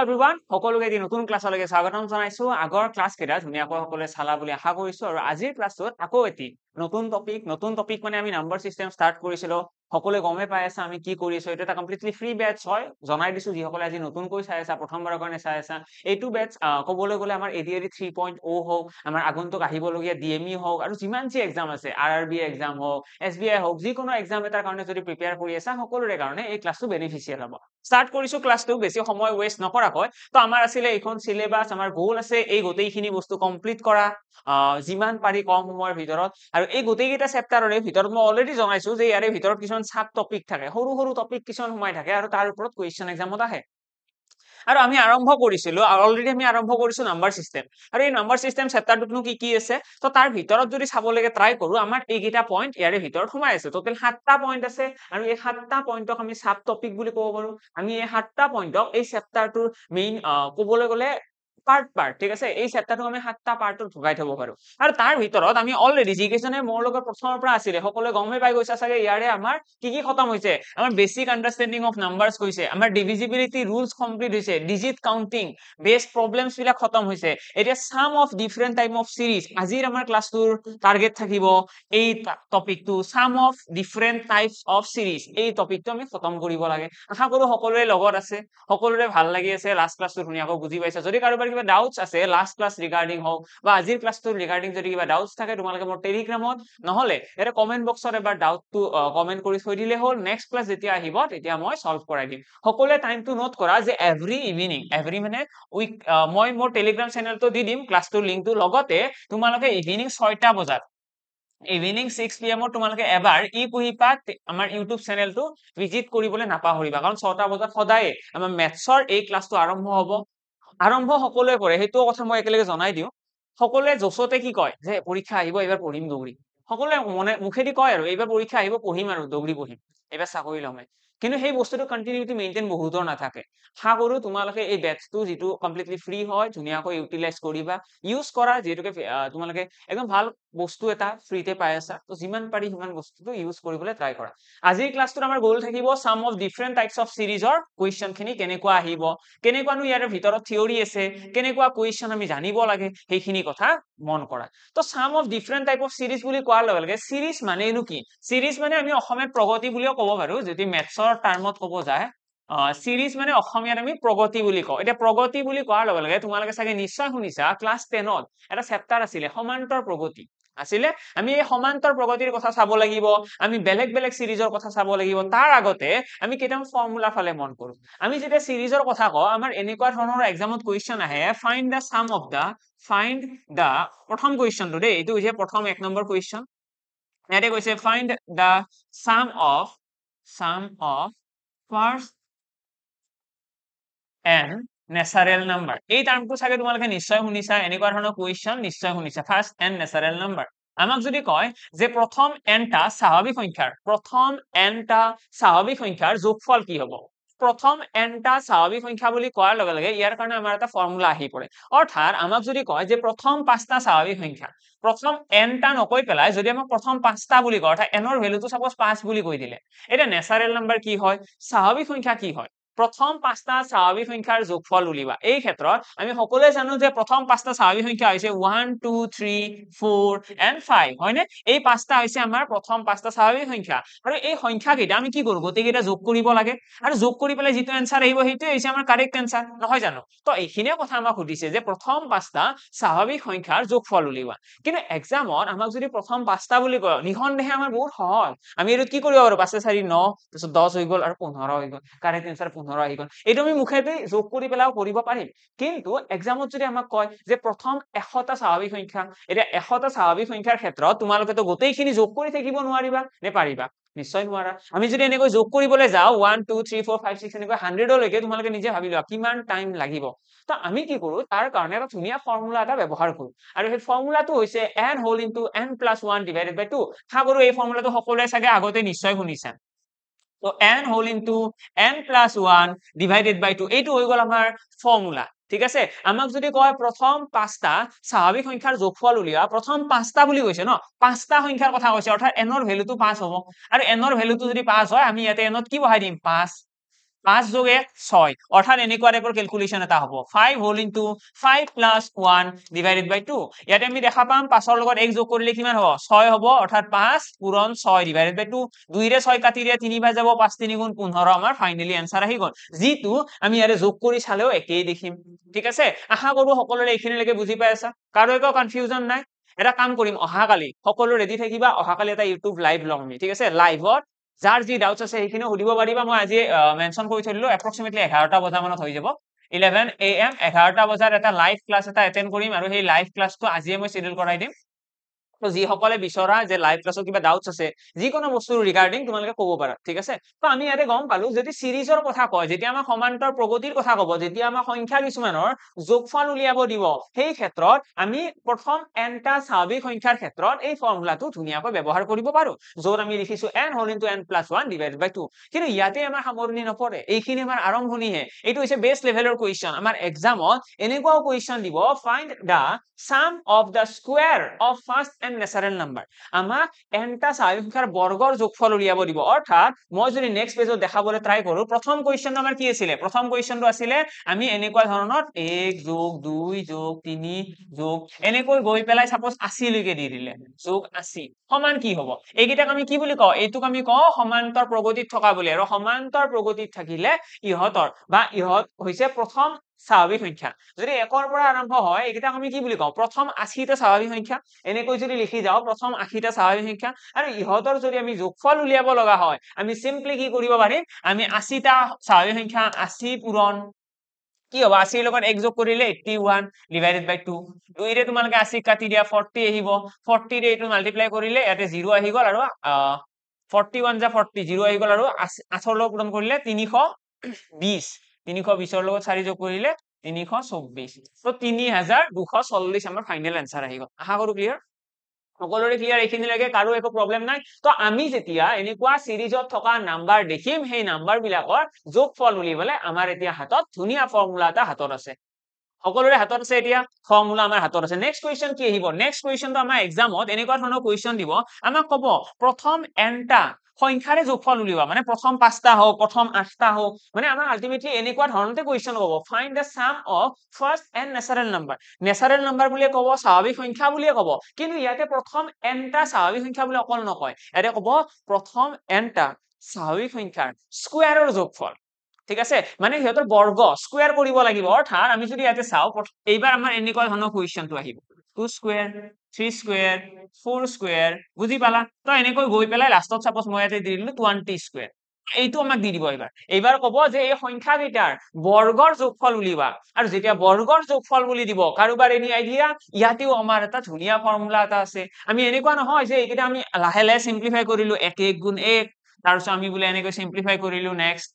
Everyone সকলোকে এটি নতুন ক্লাছলৈকে স্বাগতম জনাইছো আগৰ ক্লাছ কেইটা ধুনীয়াকৈ সকলোৱে চালা বুলি আশা কৰিছো আৰু আজিৰ ক্লাছটোত আকৌ এটি নতুন টপিক মানে আমি নাম্বাৰ সিস্টেম ষ্টাৰ্ট কৰিছিলো সকলোৱে গমে পাই আছে আমি কি কৰি আছো এটা এটা কমপ্লিটলি ফ্ৰী বেটচ হয় জনাই দিছো যিসকলে আজি নতুনকৈ চাই আছে প্ৰথমবাৰৰ কাৰণে চাই আছে এইটো বেটচ ক'বলৈ গ'লে আমাৰ এডিআৰই 3.0 হওক আমাৰ আগন্তুক আহিবলগীয়া ডিএমই হওক আৰু যিমান যি এক্সাম আছে আৰআৰবি এক্সাম হওক এছবিআই হওক যিকোনো এক্সাম এটাৰ কাৰণে যদি প্ৰিপেয়াৰ কৰি আছা সকলোৰে কাৰণে এই ক্লাছটো বেনিফিচিয়েল হ'ব স্টাৰ্ট কৰিছো ক্লাছটো বেছি সময় ওয়েষ্ট নকৰাকৈ তো আমাৰ আছিলে এইখন সিলেবাস আমাৰ গোল আছে এই গোটেইখিনি বস্তু কমপ্লিট কৰা যিমান পাৰি কম সময়ৰ ভিতৰত আৰু এই গোটেইকেইটা চেপ্টাৰৰে ভিতৰত মই অলৰেডি জনাইছো যে ইয়াৰে ভিতৰত কিছুমান সাব টপিক থাকে সৰু সৰু টপিক কিছুমান সোমাই থাকে আৰু তাৰ ওপৰত কুৱেশ্যন এক্সামত আহে আৰু আমি আৰম্ভ কৰিছিলো অলৰেডি আমি আৰম্ভ কৰিছো নাম্বাৰ সিস্টেম আৰু এই নাম্বাৰ সিস্টেম চেপ্টাৰটোতনো কি আছে তো তাৰ ভিতৰত যদি চাবলৈকে ট্ৰাই কৰো আমাৰ এইকেইটা পইণ্ট ইয়াৰে ভিতৰত সোমাই আছে টোটেল 7টা পইণ্ট আছে আৰু এই 7টা পইণ্টক আমি সাব টপিক বুলি ক'ব পাৰো আমি এই 7টা পইণ্টক এই চেপ্টাৰটোৰ মেইন ক'বলৈ গ'লে পাৰ্ট ঠিক আছে এই চেপ্টাৰটো আমি 7টা পাৰ্টত ভগাই থব পাৰো আৰু তাৰ ভিতৰত আমি অলৰেডি যিকেইজনে মোৰ লগত প্ৰথমৰ পৰা আছিলে সকলোৱে গমে পাই গৈছা চাগে ইয়াৰে আমাৰ কি খতম হৈছে আমাৰ বেসিক আন্ডাৰষ্টেণ্ডিং অফ নাম্বাৰস কৈছে আমাৰ ডিভিজিবিলিটি ৰুলছ কমপ্লিট হৈছে ডিজিট কাউন্টিং বেস প্ৰবলেমছ বিলাক খতম হৈছে এতিয়া সাম অফ ডিফাৰেন্ট টাইপ অফ সিৰিজ আজিৰ আমাৰ ক্লাছটোৰ টাৰ্গেট থাকিব এই টপিকটো সাম অফ ডিফাৰেন্ট টাইপস অফ সিৰিজ এই টপিকটো আমি খতম কৰিব লাগে আশা কৰো সকলোৰে লগত আছে সকলোৰে ভাল লাগি আছে লাষ্ট ক্লাছটো ধুনীয়াকৈ বুজি পাইছা যদি কাৰোবাৰ কিবা ডাউটছ আছে লাষ্ট ক্লাছ ৰিগাৰ্ডিং হওক বা আজিৰ ক্লাছটোৰ ৰিগাৰ্ডিং যদি কিবা ডাউটছ থাকে তোমালোকে মোৰ টেলিগ্ৰামত নহলে এটা কমেন্ট বক্সত এবাৰ ডাউটটো কমেন্ট কৰি থৈ দিলে হ'ল নেক্সট ক্লাছ যেতিয়া আহিব তেতিয়া মই সলভ কৰাই দিম সকলোৱে টাইমটো নোট কৰা যে এভৰি ইভিনিং এভৰি মানে উইক মই মোৰ টেলিগ্ৰাম চেনেলটো দি দিম ক্লাছটোৰ লিংকটো লগতে তোমালোকে ইভিনিং 6টা বজাত ইভিনিং 6 PM তোমালোকে এবাৰ ই কুহিপা আমাৰ ইউটিউব চেনেলটো ভিজিট কৰিবলৈ নাপাহৰিবা কাৰণ 6টা বজাত সদায় আমাৰ মেথছৰ এই ক্লাছটো আৰম্ভ হ'ব আৰম্ভ সকলোৱে কৰে সেইটো কথা মই একেলগে জনাই দিও সকলোৱে জোছতে কি কয় যে পৰীক্ষা আহিব এবাৰ পঢ়িম দৌৰি সকলোৱে মনে মুখেদি কয় আৰু এইবাৰ পৰীক্ষা আহিব পঢ়িম আৰু দৌৰি পঢ়িম এবাৰ চাকৰি ল'ম কিন্তু সেই বস্তুটো কন্টিনিউটি মেইনটেইন বহুতৰ নাথাকে আশা কৰো তোমালোকে এই বেটছটো যেটো কমপ্লিটলি ফ্ৰী হয় ধুনীয়াকৈ ইউটিলাইজ কৰিবা ইউজ কৰা যেটোকে তোমালোকে একদম ভাল বস্তু এটা ফ্ৰীতে পাই আছা তো যিমান পাৰি সিমান বস্তুটো ইউজ কৰিবলৈ ট্ৰাই কৰা আজিৰ ক্লাছটোত আমাৰ গোল থাকিব sum of different types of সিৰিজৰ কুৱেশ্যন খিনি কেনেকুৱা আহিব কেনেকুৱানো ইয়াৰ ভিতৰত থিওৰি আছে কেনেকুৱা কুৱেশ্যন আমি জানিব লাগে সেইখিনি কথা মন কৰা তো সাম অফ ডিফাৰেন্ট টাইপ অফ সিৰিজ বুলি কোৱাৰ লগে লগে সিৰিজ মানে এনো কি সিৰিজ মানে আমি অসমীয়াত প্ৰগতি বুলিও ক'ব পাৰো যদি মেথছৰ টাৰ্মত ক'ব যায় সিৰিজ মানে অসমীয়াত আমি প্ৰগতি বুলি কওঁ এটা প্ৰগতি বুলি কোৱাৰ লগে লগে তোমালোকে চাগে নিশ্চয় শুনিছা ক্লাছ 10ত এটা চেপ্টাৰ আছিলে সমান্তৰ প্ৰগতি আছিলে আমি এই সমান্তৰ প্ৰগতিৰ কথা চাব লাগিব আমি বেলেগ বেলেগ সিৰিজৰ কথা চাব লাগিব তাৰ আগতে আমি কেইটামান ফৰ্মুলা ফালে মন কৰো আমি যেতিয়া সিৰিজৰ কথা কওঁ আমাৰ এনেকুৱা ধৰণৰ এক্সামত কুৱেশ্যন আহে find the sum of the প্ৰথম কুৱেশ্যনটো দেই এইটো হৈছে প্ৰথম 1 নম্বৰ কুৱেশ্যন ইয়াতে কৈছে find the sum of first and natural number এই টাৰ্মটো চাগে তোমালোকে নিশ্চয় শুনিছা এনেকুৱা ধৰণৰ কুৱেশ্যন নিশ্চয় শুনিছা ফাৰ্স্ট এণ্ড নেচাৰেল নাম্বাৰ আমাক যদি কয় যে প্ৰথম nটা স্বাভাৱিক সংখ্যাৰ যোগফল কি হ'ব প্ৰথম nটা স্বাভাৱিক সংখ্যা বুলি কোৱাৰ লগে লগে ইয়াৰ কাৰণে আমাৰ এটা ফৰ্মুলা আহি পৰে অৰ্থাৎ আমাক যদি কয় যে প্ৰথম 5টা স্বাভাৱিক সংখ্যা প্ৰথম nটা নকৈ পেলাই যদি আমাক প্ৰথম 5টা বুলি কয় অৰ্থাৎ n ৰ ভ্যালুটো সাপোজ 5 বুলি কৈ দিলে এটা নেচাৰেল নাম্বাৰ কি হয় স্বাভাৱিক সংখ্যা কি হয় প্ৰথম 5টা স্বাভাৱিক সংখ্যাৰ যোগফল উলিবা এই ক্ষেত্ৰত আমি সকলোৱে জানো যে প্ৰথম 5টা স্বাভাৱিক সংখ্যা হৈছে 1 2 3 4 and 5 হয়নে এই 5টা হৈছে আমাৰ প্ৰথম 5টা স্বাভাৱিক সংখ্যা আৰু এই সংখ্যা কেইটা আমি কি কৰো গটেইকেইটা যোগ কৰিব লাগে আৰু যোগ কৰি পেলাই যেটো आंसर আহিব হেইটোই হৈছে আমাৰ কাৰেক্ট आंसर নহয় জানো তো এইখিনিয়ে কথা আমাক সুধিছে যে প্ৰথম 5টা স্বাভাৱিক সংখ্যাৰ যোগফল উলিবা কিন্তু এক্সামত আমাক যদি প্ৰথম 5টা বুলি কয় নিখনদেহে আমাৰ বহুত সহজ আমি এটো কি কৰিব পাৰো 5 4 9 তাৰপিছত 10 হৈ গল আৰু 15 হৈ গল কাৰেক্ট आंसर 15 আহি গল এইটো আমি মুখেদি যোগ কৰি পেলাও কৰিব পাৰিম কিন্তু এক্সামত যদি আমাক কয় যে প্ৰথম 100টা স্বাভাৱিক সংখ্যা এটা 100টা স্বাভাৱিক সংখ্যাৰ ক্ষেত্ৰত তোমালোকে তো গোটেইখিনি যোগ কৰি থাকিব নোৱাৰিবা নে পাৰিবা নিশ্চয় নোৱাৰা আমি যদি এনেকৈ যোগ কৰিবলৈ যাও 1 2 3 4 5 6 এনেকৈ 100 লৈকে তোমালোকে নিজে ভাবি লোৱা কিমান টাইম লাগিব তো আমি কি কৰো তাৰ কাৰণে এটা ধুনীয়া ফৰ্মুলা এটা ব্যৱহাৰ কৰো আৰু এই ফৰ্মুলাটো হৈছে n whole into n + 1 divided by 2 খাগৰু এই ফৰ্মুলাটো সকলোৱে চাগে আগতে নিশ্চয় শুনিছা তো n whole into n + 1 divided by 2 এইটো হৈ গল আমাৰ ফৰ্মুলা ঠিক আছে আমাক যদি কয় প্ৰথম 5টা স্বাভাৱিক সংখ্যাৰ যোগফল উলিয়া প্ৰথম 5টা বুলি কৈছে ন 5টা সংখ্যাৰ কথা কৈছে অৰ্থাৎ n ৰ ভ্যালুটো 5 হ'ব আৰু n ৰ ভ্যালুটো যদি 5 হয় আমি ইয়াতে n ত কি বহাই দিম 5 5 যোগ 1 6 অৰ্থাৎ এনেকুৱা টাইপৰ ক্যালকুলেশন এটা হ'ব 5 whole into 5 plus 1 divided by 2 ইয়াতে আমি দেখা পাম 5 ৰ লগত 1 যোগ কৰিলে কিমান হ'ব 6 হ'ব অৰ্থাৎ 5 পূৰণ 6 ডিভাইডেড বাই 2 2 ৰে 6 কাটি দিয়া 3 বাৰ যাব 5 3 গুণ 15 আমাৰ ফাইনালি आंसर আহি গ'ল যিটো আমি ইয়াৰে যোগ কৰি চালেও একেই দেখিম ঠিক আছে আশা কৰো সকলোৰে এইখিনিলৈকে বুজি পাই আছা কাৰো একো কনফিউজন নাই এটা কাম কৰিম অহাকালি সকলো ৰেডি থাকিবা অহাকালি এটা ইউটিউব লাইভ লম ঠিক আছে লাইভত যাৰ যি ডাউটস আছে সেইখিনি সুধিব পাৰিবা মই আজি মেনশন কৰি থৈলো এপ্ৰক্সিমেটলি 11টা বজা মানত হৈ যাব 11 am 11টা বজাত এটা লাইভ ক্লাস এটা এটেন্ড কৰিম আৰু সেই লাইভ ক্লাসটো আজিয়ে মই শিডিউল কৰাই দিম তো যি সকলে বিচৰা যে লাইভ ক্লাসৰ কিবা ডাউটস আছে যিকোনো বস্তুৰ ৰিগাৰ্ডিং তোমালোকে ক'ব পাৰা ঠিক আছে তো আমি ইয়াতে গম পালো যদি সিৰিজৰ কথা কয় যেতিয়া আমাৰ সমান্তৰ প্ৰগতিৰ কথা ক'ব যেতিয়া আমাৰ সংখ্যা কিছুমানৰ যোগফল উলিয়াব দিব সেই ক্ষেত্ৰত আমি প্ৰথম nটা স্বাভাৱিক সংখ্যাৰ ক্ষেত্ৰত এই ফৰ্মুলাটো ধুনিয়াকৈ ব্যৱহাৰ কৰিব পাৰো য'ত আমি লিখিছো n whole into n plus 1 divided by 2 কিন্তু ইয়াতে আমাৰ সামৰণি নপৰে এইখিনি আমাৰ আৰম্ভণিহে এইটো হৈছে বেস লেভেলৰ কোৱেশ্চন আমাৰ এক্সামত এনেকুৱাও কোৱেশ্চন দিব find da sum of the square of first and natural number আমাক nটা স্বাভাৱিক সংখ্যাৰ বৰ্গৰ যোগফল উলিয়াব দিব অৰ্থাৎ মই যদি নেক্সট পেজত দেখাবলৈ ট্ৰাই কৰো প্ৰথম কোৱেশ্চনটো আমাৰ কি আছিল প্ৰথম কোৱেশ্চনটো আছিল আমি এনেকুৱা ধৰণৰ 1 যোগ 2 যোগ 3 যোগ এনেকৈ গৈ পেলাই সাপোজ 80 লৈকে দি দিলে যোগ 80 সমান কি হ'ব এইকেইটাক আমি কি বুলি কওঁ এইটোক আমি কওঁ সমান্তৰ প্ৰগতিত থকা বুলি আৰু সমান্তৰ প্ৰগতিত থাকিলে ইহতৰ বা ইহত হৈছে প্ৰথম স্বাভাৱিক সংখ্যা যদি 1 ৰ পৰা আৰম্ভ হয় এইকেইটাক আমি কি বুলি কওঁ প্ৰথম 80টা স্বাভাৱিক সংখ্যা এনেকৈ যদি লিখি যাও প্ৰথম 80টা স্বাভাৱিক সংখ্যা আৰু ইহতৰ যদি আমি যোগফল উলিয়াব লগা হয় আমি সিম্পলি কি কৰিব পাৰিম আমি 80টা স্বাভাৱিক সংখ্যা 80 পূৰণ কি হ'ব 80 ৰ লগত 1 যোগ কৰিলে 81 ডিভাইডেড বাই 2 2 ৰে তোমালোকে 80 কাটি দিয়া 40 আহিব 40 ৰে এইটো মাল্টিপ্লাই কৰিলে ইয়াতে 0 আহি গ'ল আৰু 41 যা 40 0 আহি গ'ল আৰু 8 ৰ লগত পূৰণ কৰিলে 320 320 ৰ লগত 4 যোগ কৰিলে 324 তো 3240 আমাৰ ফাইনাল आंसर আহি গ'ল আশা কৰো ক্লিয়াৰ সকলোৰে ক্লিয়াৰ এইখিনিলৈকে কাৰো একো প্ৰবলেম নাই তো আমি যেতিয়া এনেকুৱা সিৰিজত থকা নাম্বাৰ দেখিম সেই নাম্বাৰ বিলাকৰ যোগফল উলিয়াবলৈ আমাৰ এতিয়া হাতত ধুনিয়া ফৰ্মুলা এটা হাতত আছে সকলোৰে হাতত আছে এতিয়া ফৰ্মুলা আমাৰ হাতত আছে নেক্সট কোৱেশ্চন কি আহিব নেক্সট কোৱেশ্চনটো আমাৰ এক্সামত এনেকুৱা ধৰণৰ কোৱেশ্চন দিব আমাক ক'ব প্ৰথম nটা সংখ্যাৰে যোগফল উলিওৱা মানে প্ৰথম 5টা হোক প্ৰথম 8টা হোক মানে আমাৰ আলটিমেটলি এনেকুৱা ধৰণতে কোৱেশ্চন হ'ব find the sum of first n natural number বুলিয়ে ক'ব স্বাভাৱিক সংখ্যা বুলিয়ে ক'ব কিন্তু ইয়াতে প্ৰথম nটা স্বাভাৱিক সংখ্যা বুলি অকল নকয় ইয়াতে ক'ব প্ৰথম nটা স্বাভাৱিক সংখ্যাৰ স্কয়াৰৰ যোগফল ঠিক আছে মানে সিহঁতৰ বৰ্গ স্কয়াৰ কৰিব লাগিব অৰ্থাৎ আমি যদি ইয়াতে চাও এইবাৰ আমাৰ এনেকুৱা ধৰণৰ কোৱেশ্চনটো আহিব 2 স্কয়াৰ 3 স্কয়াৰ 4 স্কয়াৰ বুজি পালা তো এনেকৈ গৈ পেলাই লাষ্টত সাপোজ মই ইয়াতে দি দিলো 20 স্কয়াৰ এইটো আমাক দি দিব এইবাৰ ক'ব যে এই সংখ্যা কেইটাৰ বৰ্গৰ যোগফল উলিওৱা আৰু যেতিয়া বৰ্গৰ যোগফল বুলি দিব কাৰোবাৰ এনি আইডিয়া ইয়াতেও আমাৰ এটা ধুনিয়া ফৰ্মুলা এটা আছে আমি এনেকুৱা নহয় যে এইকেইটা আমি লাহে লাহে সিম্পলিফাই কৰিলো 1 1 গুণ 1 তাৰপিছত আমি বোলে এনেকৈ সিম্পলিফাই কৰিলো নেক্সট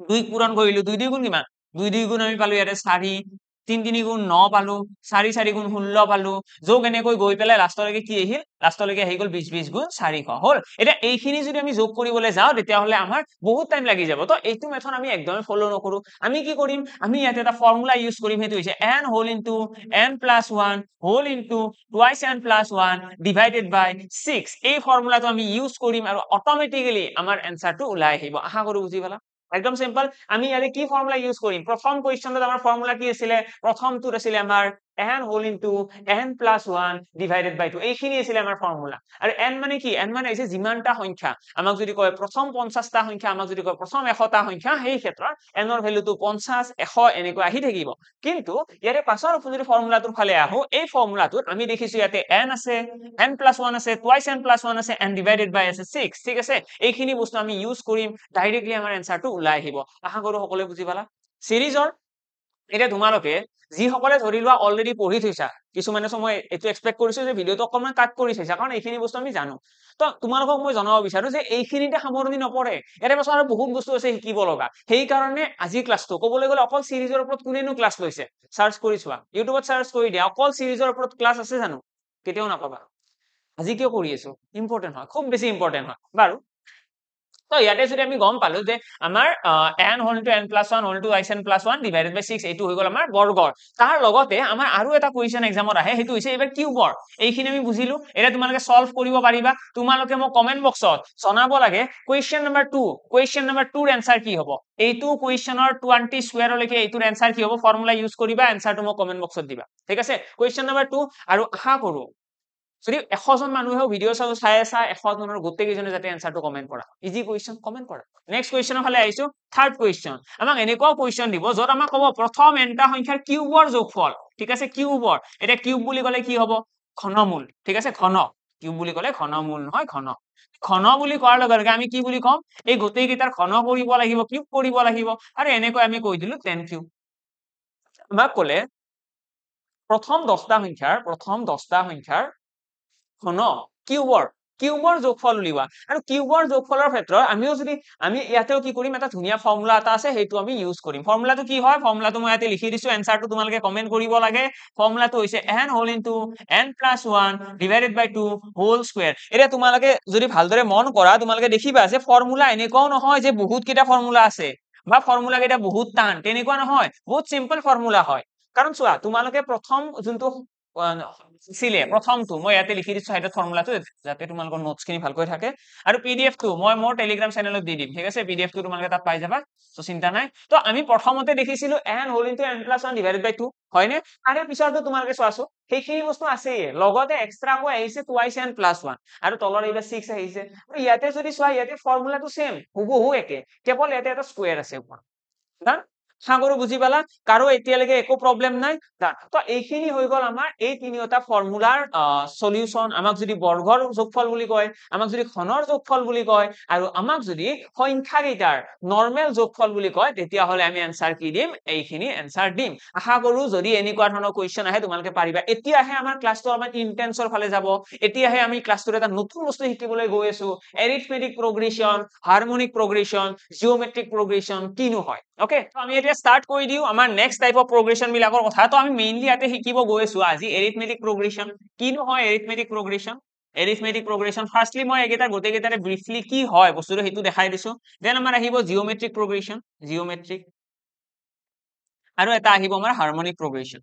2 পূৰণ কৰিলো 2 2 গুণ কিমান 2 2 গুণ আমি পালো ইয়াতে 4 3 3 গুণ 9 পালো 4 4 গুণ 16 পালো যোগ এনেকৈ গৈ পেলাই লাষ্টলৈকে কি আহিল লাষ্টলৈকে আহি গ'ল 20 20 গুণ 400 হল এটা এইখিনি যদি আমি যোগ কৰিবলৈ যাও তেতিয়া হলে আমাৰ বহুত টাইম লাগি যাব তো এইটো মেথড আমি একদমই ফলো নকৰো আমি কি কৰিম আমি ইয়াতে এটা ফৰ্মুলা ইউজ কৰিম হেতু হৈছে n whole into n plus 1 whole into twice n plus 1 divided by 6 এই ফৰ্মুলাটো আমি ইউজ কৰিম আৰু অটোমেটিক্যালি আমাৰ আনসাৰটো ওলাই আহিব আশা কৰো বুজি পালা একদম সিম্পল আমি ইয়াৰে কি ফৰ্মুলা ইউজ কৰিম প্ৰথম কোৱেশ্চনত আমাৰ ফৰ্মুলা কি আছিল প্ৰথমটো আছিল আমাৰ n whole into n plus 1 divided by 2 এইখিনি আছিল আমাৰ ফৰ্মুলা আৰু n মানে কি n মানে হৈছে যিমানটা সংখ্যা আমাক যদি কয় প্ৰথম 50টা সংখ্যা আমাক যদি কয় প্ৰথম 100টা সংখ্যা সেই ক্ষেত্ৰত n ৰ ভ্যালুটো 50 100 এনেকৈ আহি থাকিব কিন্তু ইয়াৰে পাছৰ যদি ফৰ্মুলাটোৰ ফালে আহো এই ফৰ্মুলাটোত আমি দেখিছো ইয়াতে n আছে n প্লাস 1 আছে টুৱাইস n প্লাস 1 আছে n ডিভাইডেড বাই আছে 6 ঠিক আছে এইখিনি বস্তু আমি ইউজ কৰিম ডাইৰেক্টলি আমাৰ আনসাৰটো ওলাই আহিব আশা কৰো সকলোৱে বুজি পালা সিৰিজৰ এটা তোমালোকে যি সকলে ধৰি লোৱা অলৰেডি পঢ়ি থৈছা কিছুমানে সময় এটো এক্সপেক্ট কৰিছো যে ভিডিওটো অকমান কাট কৰি থৈছা কাৰণ এইখিনি বস্তু আমি জানো তো তোমালোকক মই জনাব বিচাৰো যে এইখিনিতে সামৰণি নপৰে এৰে পাছত আৰু বহুত বস্তু আছে শিকিব লগা সেই কাৰণে আজি ক্লাসটো ক'বলৈ গ'লে অকল সিৰিজৰ ওপৰত কোনেনো ক্লাস লৈছে সাৰ্চ কৰি চোৱা ইউটিউবত সাৰ্চ কৰি দিয়া অকল সিৰিজৰ ওপৰত ক্লাস আছে জানো কেতিয়াও নাপাবা আজি কিয় কৰি আছো ইম্পৰ্টেন্ট হয় খুব বেছি ইম্পৰ্টেন্ট হয় বাৰু তো ইয়াতে যদি আমি গম পালো যে আমাৰ n whole into n plus 1 whole to n plus 1 divided by 6 এইটো হৈ গল আমাৰ বৰ্গৰ তাৰ লগতে আমাৰ আৰু এটা কুৱেশ্যন এক্সামত আহে সেইটো হৈছে এবাৰ কিউবৰ এইখিনি আমি বুজিলো এটা তোমালোকে সলভ কৰিব পাৰিবা তোমালোকে মোক কমেন্ট বক্সত জনাব লাগে কুৱেশ্যন নম্বৰ 2 ৰ এনসাৰ কি হ'ব এইটো কুৱেশ্যনৰ 20 স্কয়াৰ লৈকে এইটোৰ এনসাৰ কি হ'ব ফৰ্মুলা ইউজ কৰিবা এনসাৰটো মোক কমেন্ট বক্সত দিবা ঠিক আছে কুৱেশ্যন নম্বৰ 2 আৰু আশা কৰো যদি 100 জন মানুহেও ভিডিও চাই আছা 100 জনৰ গোটেই কেইজনে যাতে এনসাৰটো কমেন্ট কৰা ইজি কুৱেশ্যন কমেন্ট কৰা নেক্সট কুৱেশ্যনৰ ফালে আহিছো থাৰ্ড কুৱেশ্যন আমাক এনেকুৱা কুৱেশ্যন দিব যত আমাক ক'ব প্ৰথম এনটা সংখ্যাৰ কিউবৰ যোগফল ঠিক আছে কিউবৰ এটা কিউব বুলি ক'লে কি হ'ব ঘনমূল ঠিক আছে ঘন কিউব বুলি ক'লে ঘনমূল নহয় ঘন ঘন বুলি কোৱাৰ লগে লগে আমি কি বুলি কম এই গোটেই কেইটাৰ ঘন কৰিব লাগিব কিউব কৰিব লাগিব আৰু এনেকৈ আমি কৈ দিলো 10 কিউব আমাক ক'লে প্ৰথম 10টা সংখ্যাৰ ঘন কিউবৰ যোগফল উলিওৱা আৰু কিউবৰ যোগফলৰ ক্ষেত্ৰত আমি ইয়াতেও কি কৰিম এটা ধুনীয়া ফৰ্মুলা এটা আছে সেইটো আমি ইউজ কৰিম ফৰ্মুলাটো কি হয় ফৰ্মুলাটো মই ইয়াতে লিখি দিছো এনসাৰটো তোমালোকে কমেন্ট কৰিব লাগে ফৰ্মুলাটো হৈছে n whole into n plus 1 divided by 2 whole square এটা তোমালোকে যদি ভালদৰে মন কৰা তোমালোকে দেখিবা যে ফৰ্মুলা এনেকুৱাও নহয় যে বহুত কেইটা ফৰ্মুলা আছে বা ফৰ্মুলা কেইটা বহুত টান তেনেকুৱা নহয় বহুত সিম্পল ফৰ্মুলা হয় কাৰণ চোৱা তোমালোকে প্ৰথম যোনটো প্ৰথমটো মই ইয়াতে লিখি দিছো হাইড্ৰট ফৰ্মুলাটো যাতে তোমালোকৰ নোটছ খিনি ভালকৈ থাকে আৰু পিডিএফ টো মই মোৰ টেলিগ্ৰাম চেনেলত দি দিম ঠিক আছে পিডিএফ টো তোমালোকে তাত পাই যাবা তো চিন্তা নাই তো আমি প্ৰথমতে দেখিছিলো n whole into n plus 1 divided by 2 হয়নে তাৰে পিছৰটো তোমালোকে চোৱাছো সেইখিনি বস্তু আছেই লগতে এক্সট্ৰা কৈ আহিছে 2 n plus 1 আৰু তলৰ এইবা 6 আহিছে আৰু ইয়াতে যদি চোৱা ইয়াতে ফৰ্মুলাটো সেম হুবহু একে কেৱল ইয়াতে এটা স্কয়াৰ আছে ওপৰত ডান সাগৰো বুজি পালা কাৰো এতিয়ালৈকে একো প্ৰবলেম নাই তো এইখিনি হৈ গল আমাৰ এই তিনিটা ফৰ্মুলাৰ সলিউশন আমাক যদি বৰ্গৰ যোগফল বুলি কয় আমাক যদি ঘনৰ যোগফল বুলি কয় আৰু আমাক যদি সংখ্যা কেইটাৰ নৰমাল যোগফল বুলি কয় তেতিয়া হলে আমি আনসাৰ কি দিম এইখিনি আনসাৰ দিম আশা কৰো যদি এনেকুৱা ধৰণৰ কোৱেশ্চন আহে তোমালোকে পাৰিবা এতিয়াহে আমাৰ ক্লাছটো আমাৰ ইন্টেন্সৰ ফালে যাব এতিয়াহে আমি ক্লাছটোৰ এটা নতুন বস্তু শিকিবলৈ গৈ আছো এৰিথমেটিক প্ৰগ্ৰেছন হাৰমনিক প্ৰগ্ৰেছন জিওমেট্ৰিক প্ৰগ্ৰেছন কিনো হয় ওকে তো আমি এতিয়া স্টাৰ্ট কৰি দিও আমাৰ নেক্সট টাইপ অফ প্ৰগ্ৰেছন বিলাকৰ কথা তো আমি মেইনলি ইয়াতে শিকিব গৈ আছো আজি এৰিথমেটিক প্ৰগ্ৰেছন কিনো হয় এৰিথমেটিক প্ৰগ্ৰেছন ফাৰ্স্টলি মই একেটা গোটেই কেইটাৰে ব্ৰিফলি কি হয় বস্তুটো হেতু দেখাই দিছো দেন আমাৰ আহিব জিওমেট্ৰিক প্ৰগ্ৰেছন আৰু এটা আহিব আমাৰ হাৰমনিক প্ৰগ্ৰেছন